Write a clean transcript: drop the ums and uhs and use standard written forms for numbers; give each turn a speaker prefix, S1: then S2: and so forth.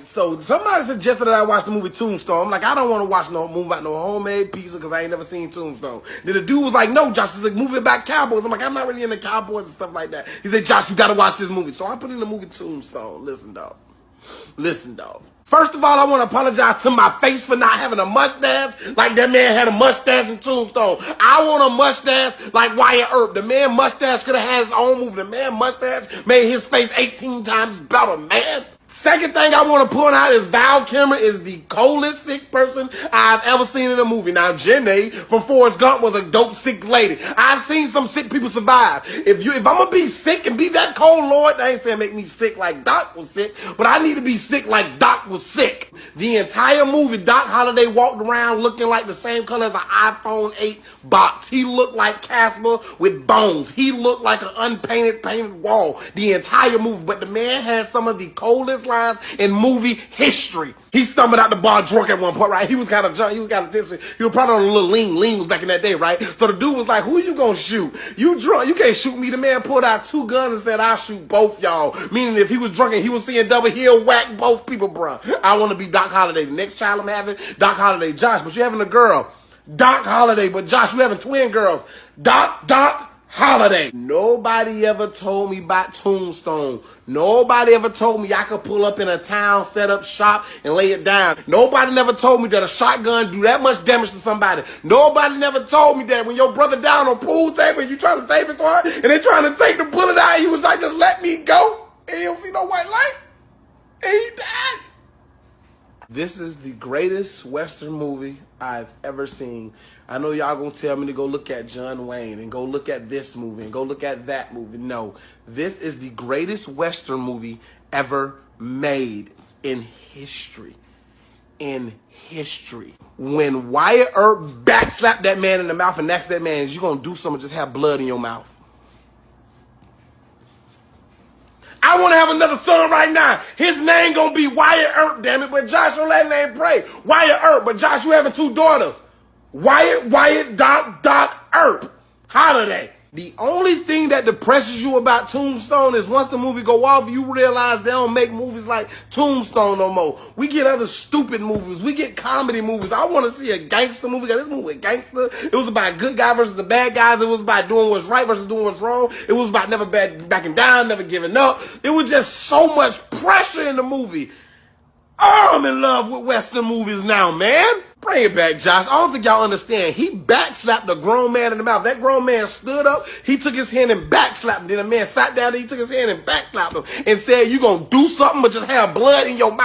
S1: So somebody suggested that I watch the movie Tombstone. I'm like, I don't want to watch no movie about no homemade pizza because I ain't never seen Tombstone. Then the dude was like, no, Josh, it's a movie about cowboys. I'm like, I'm not really into cowboys and stuff like that. He said, Josh, you got to watch this movie. So I put in the movie Tombstone. Listen, dog. Listen, dog. First of all, I want to apologize to my face for not having a mustache like that man had a mustache in Tombstone. I want a mustache like Wyatt Earp. The man mustache could have had his own movie. The man mustache made his face 18 times better, man. Second thing I want to point out is Val Kilmer is the coldest sick person I've ever seen in a movie. Now, Jenny from Forrest Gump was a dope sick lady. I've seen some sick people survive. If I'm gonna be sick and be that cold, Lord, I ain't saying make me sick like Doc was sick, but I need to be sick like Doc was sick. The entire movie, Doc Holliday walked around looking like the same color as an iPhone 8 box. He looked like Casper with bones. He looked like an unpainted painted wall the entire movie. But the man had some of the coldest lines in movie history. He stumbled out the bar drunk at one point, right? He was kind of drunk. He was kind of tipsy. He was probably on a little lean. Lean was back in that day, right? So the dude was like, who you gonna shoot? You drunk. You can't shoot me. The man pulled out 2 guns and said, I'll shoot both y'all. Meaning if he was drunk and he was seeing double, he'll whack both people, bruh. I want to be Doc Holliday. The next child I'm having, Doc Holliday. Josh, but you having a girl. Doc Holliday. But Josh, you having twin girls. Doc Holiday. Nobody ever told me about Tombstone. Nobody ever told me I could pull up in a town, set up shop, and lay it down. Nobody never told me that a shotgun do that much damage to somebody. Nobody never told me that when your brother down on pool table and you trying to save his heart and they trying to take the bullet out, he was like, just let me go. And he don't see no white light. And he died. This is the greatest Western movie I've ever seen. I know y'all gonna tell me to go look at John Wayne and go look at this movie and go look at that movie. No, this is the greatest Western movie ever made in history. In history. When Wyatt Earp backslapped that man in the mouth and asked that man, is you gonna do something, just have blood in your mouth? I want to have another son right now. His name gonna be Wyatt Earp, damn it. But Josh, your last name Pray. Wyatt Earp. But Josh, you having 2 daughters. Wyatt, Doc, Earp. Holiday. The only thing that depresses you about Tombstone is once the movie go off, you realize they don't make movies like Tombstone no more. We get other stupid movies. We get comedy movies. I want to see a gangster movie. This movie was gangster. It was about good guy versus the bad guys. It was about doing what's right versus doing what's wrong. It was about never backing down, never giving up. It was just so much pressure in the movie. Oh, I'm in love with Western movies now, man. Bring it back, Josh. I don't think y'all understand. He backslapped a grown man in the mouth. That grown man stood up. He took his hand and backslapped him. Then the man sat down and he took his hand and backslapped him and said, you gonna do something but just have blood in your mouth.